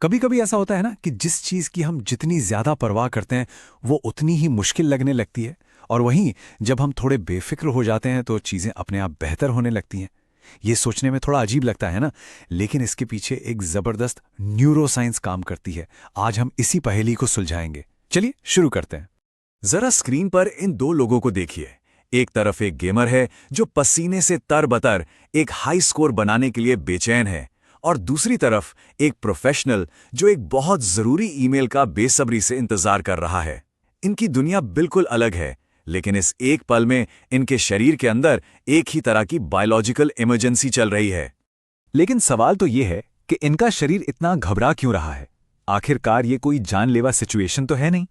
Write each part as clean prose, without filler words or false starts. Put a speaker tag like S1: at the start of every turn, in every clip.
S1: कभी कभी ऐसा होता है ना कि जिस चीज़ की हम जितनी ज़्यादा परवाह करते हैं वो उतनी ही मुश्किल लगने लगती है। और वहीं जब हम थोड़े बेफिक्र हो जाते हैं तो चीज़ें अपने आप बेहतर होने लगती हैं। ये सोचने में थोड़ा अजीब लगता है ना, लेकिन इसके पीछे एक ज़बरदस्त न्यूरोसाइंस काम करती है। आज हम इसी पहेली को सुलझाएंगे। चलिए शुरू करते हैं।
S2: जरा स्क्रीन पर इन दो लोगों को देखिए। एक तरफ एक गेमर है जो पसीने से तरबतर एक हाई स्कोर बनाने के लिए बेचैन है, और दूसरी तरफ एक प्रोफेशनल जो एक बहुत जरूरी ईमेल का बेसब्री से इंतजार कर रहा है। इनकी दुनिया बिल्कुल अलग है, लेकिन इस एक पल में इनके शरीर के अंदर एक ही तरह की बायोलॉजिकल इमरजेंसी चल रही है।
S1: लेकिन सवाल तो ये है कि इनका शरीर इतना घबरा क्यों रहा है। आखिरकार ये कोई जानलेवा सिचुएशन तो है नहीं।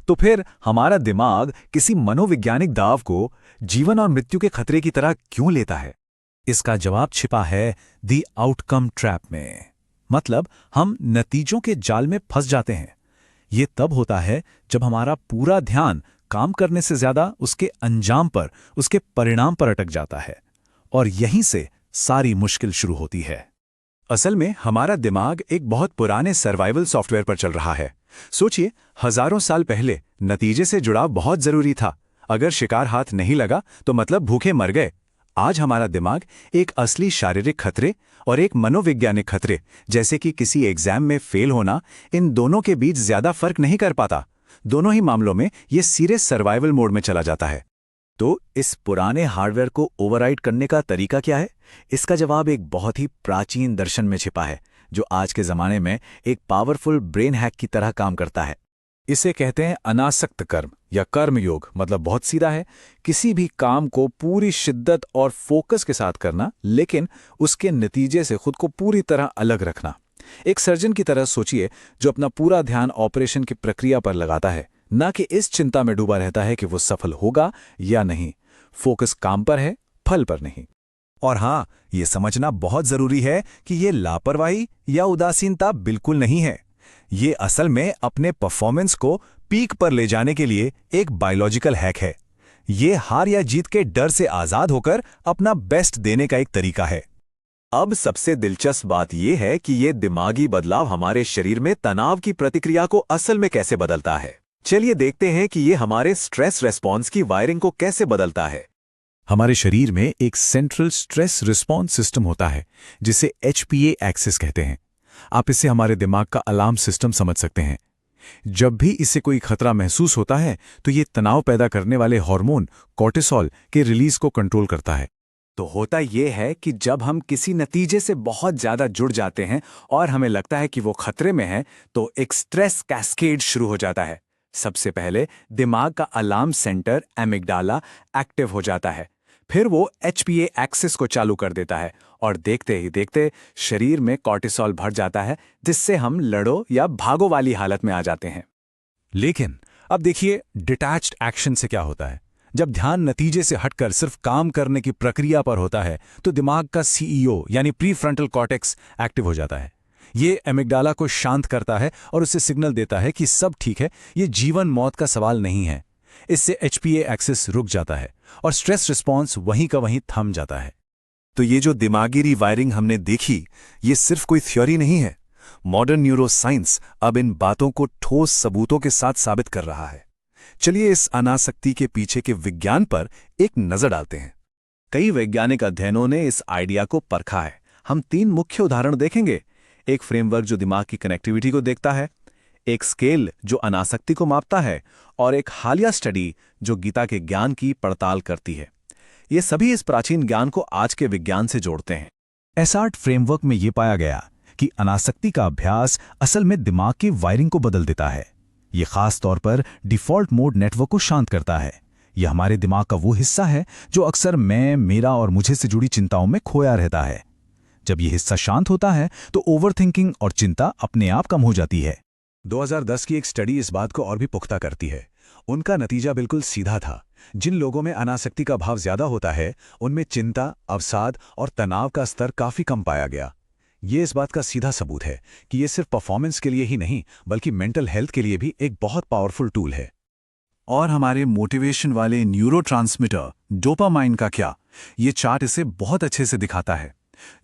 S1: तो फिर हमारा दिमाग किसी मनोवैज्ञानिक दाव को जीवन और मृत्यु के खतरे की तरह क्यों लेता है? इसका जवाब छिपा है दी आउटकम ट्रैप में। मतलब हम नतीजों के जाल में फंस जाते हैं। ये तब होता है जब हमारा पूरा ध्यान काम करने से ज्यादा उसके अंजाम पर, उसके परिणाम पर अटक जाता है। और यहीं से सारी मुश्किल शुरू होती है।
S2: असल में हमारा दिमाग एक बहुत पुराने सर्वाइवल सॉफ्टवेयर पर चल रहा है। सोचिए, हजारों साल पहले नतीजे से जुड़ाव बहुत जरूरी था। अगर शिकार हाथ नहीं लगा तो मतलब भूखे मर गए। आज हमारा दिमाग एक असली शारीरिक खतरे और एक मनोवैज्ञानिक खतरे, जैसे कि किसी एग्जाम में फेल होना, इन दोनों के बीच ज्यादा फर्क नहीं कर पाता। दोनों ही मामलों में ये सीरियस सर्वाइवल मोड में चला जाता है।
S1: तो इस पुराने हार्डवेयर को ओवरराइड करने का तरीका क्या है? इसका जवाब एक बहुत ही प्राचीन दर्शन में छिपा है, जो आज के जमाने में एक पावरफुल ब्रेन हैक की तरह काम करता है। इसे कहते हैं अनासक्त कर्म या कर्म योग। मतलब बहुत सीधा है, किसी भी काम को पूरी शिद्दत और फोकस के साथ करना, लेकिन उसके नतीजे से खुद को पूरी तरह अलग रखना। एक सर्जन की तरह सोचिए जो अपना पूरा ध्यान ऑपरेशन की प्रक्रिया पर लगाता है, ना कि इस चिंता में डूबा रहता है कि वो सफल होगा या नहीं। फोकस काम पर है, फल पर नहीं।
S2: और हाँ, ये समझना बहुत जरूरी है कि ये लापरवाही या उदासीनता बिल्कुल नहीं है। ये असल में अपने परफॉर्मेंस को पीक पर ले जाने के लिए एक बायोलॉजिकल हैक है। ये हार या जीत के डर से आजाद होकर अपना बेस्ट देने का एक तरीका है। अब सबसे दिलचस्प बात यह है कि ये दिमागी बदलाव हमारे शरीर में तनाव की प्रतिक्रिया को असल में कैसे बदलता है। चलिए देखते हैं कि ये हमारे स्ट्रेस रेस्पॉन्स की वायरिंग को कैसे बदलता है।
S1: हमारे शरीर में एक सेंट्रल स्ट्रेस रिस्पॉन्स सिस्टम होता है, जिसे HPA एक्सिस कहते हैं। आप इसे हमारे दिमाग का अलार्म सिस्टम समझ सकते हैं। जब भी इसे कोई खतरा महसूस होता है तो ये तनाव पैदा करने वाले हार्मोन कॉर्टिसोल के रिलीज को कंट्रोल करता है।
S2: तो होता यह है कि जब हम किसी नतीजे से बहुत ज्यादा जुड़ जाते हैं और हमें लगता है कि वो खतरे में है, तो एक स्ट्रेस कैस्केड शुरू हो जाता है। सबसे पहले दिमाग का अलार्म सेंटर एमिगडाला एक्टिव हो जाता है। फिर वो HPA एक्सिस को चालू कर देता है और देखते ही देखते शरीर में कॉर्टिसोल भर जाता है, जिससे हम लड़ो या भागो वाली हालत में आ जाते हैं।
S1: लेकिन अब देखिए डिटैच्ड एक्शन से क्या होता है। जब ध्यान नतीजे से हटकर सिर्फ काम करने की प्रक्रिया पर होता है तो दिमाग का CEO यानी प्रीफ्रंटल कॉर्टेक्स एक्टिव हो जाता है। ये एमिगडाला को शांत करता है और उसे सिग्नल देता है कि सब ठीक है, ये जीवन मौत का सवाल नहीं है। इससे HPA एक्सिस रुक जाता है और स्ट्रेस रिस्पॉन्स वहीं का वहीं थम जाता है।
S2: तो ये जो दिमागी रिवायरिंग हमने देखी, ये सिर्फ कोई थ्योरी नहीं है। मॉडर्न न्यूरोसाइंस अब इन बातों को ठोस सबूतों के साथ साबित कर रहा है। चलिए इस अनासक्ति के पीछे के विज्ञान पर एक नजर डालते हैं। कई वैज्ञानिक अध्ययनों ने इस आइडिया को परखा है। हम 3 मुख्य उदाहरण देखेंगे। एक फ्रेमवर्क जो दिमाग की कनेक्टिविटी को देखता है, एक स्केल जो अनासक्ति को मापता है, और एक हालिया स्टडी जो गीता के ज्ञान की पड़ताल करती है। ये सभी इस प्राचीन ज्ञान को आज के विज्ञान से जोड़ते हैं।
S1: एसआर्ट फ्रेमवर्क में ये पाया गया कि अनासक्ति का अभ्यास असल में दिमाग की वायरिंग को बदल देता है। ये खास तौर पर डिफॉल्ट मोड नेटवर्क को शांत करता है। यह हमारे दिमाग का वो हिस्सा है जो अक्सर मैं, मेरा और मुझे से जुड़ी चिंताओं में खोया रहता है। जब यह हिस्सा शांत होता है तो ओवरथिंकिंग और चिंता अपने आप कम हो जाती है।
S2: 2010 की एक स्टडी इस बात को और भी पुख्ता करती है। उनका नतीजा बिल्कुल सीधा था। जिन लोगों में अनासक्ति का भाव ज्यादा होता है, उनमें चिंता, अवसाद और तनाव का स्तर काफी कम पाया गया। ये इस बात का सीधा सबूत है कि ये सिर्फ परफॉर्मेंस के लिए ही नहीं, बल्कि मेंटल हेल्थ के लिए भी एक बहुत पावरफुल टूल है। और हमारे मोटिवेशन वाले न्यूरोट्रांसमीटर डोपामाइन का क्या? ये चार्ट इसे बहुत अच्छे से दिखाता है।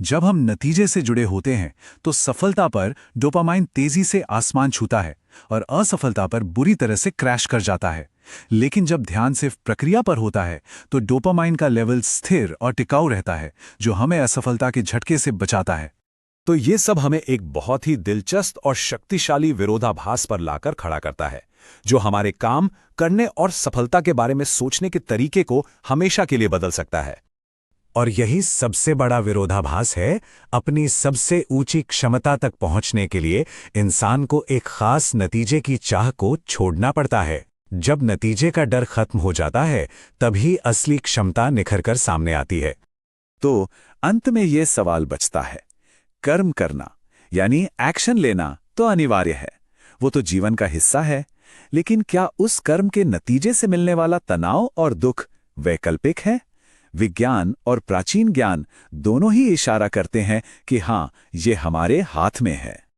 S2: जब हम नतीजे से जुड़े होते हैं तो सफलता पर डोपामाइन तेजी से आसमान छूता है और असफलता पर बुरी तरह से क्रैश कर जाता है। लेकिन जब ध्यान सिर्फ प्रक्रिया पर होता है तो डोपामाइन का लेवल स्थिर और टिकाऊ रहता है, जो हमें असफलता के झटके से बचाता है।
S3: तो ये सब हमें एक बहुत ही दिलचस्प और शक्तिशाली विरोधाभास पर लाकर खड़ा करता है, जो हमारे काम करने और सफलता के बारे में सोचने के तरीके को हमेशा के लिए बदल सकता है।
S4: और यही सबसे बड़ा विरोधाभास है। अपनी सबसे ऊंची क्षमता तक पहुंचने के लिए इंसान को एक खास नतीजे की चाह को छोड़ना पड़ता है। जब नतीजे का डर खत्म हो जाता है तभी असली क्षमता निखरकर सामने आती है।
S1: तो अंत में ये सवाल बचता है, कर्म करना यानी एक्शन लेना तो अनिवार्य है, वो तो जीवन का हिस्सा है, लेकिन क्या उस कर्म के नतीजे से मिलने वाला तनाव और दुख वैकल्पिक है? विज्ञान और प्राचीन ज्ञान दोनों ही इशारा करते हैं कि हाँ, ये हमारे हाथ में है।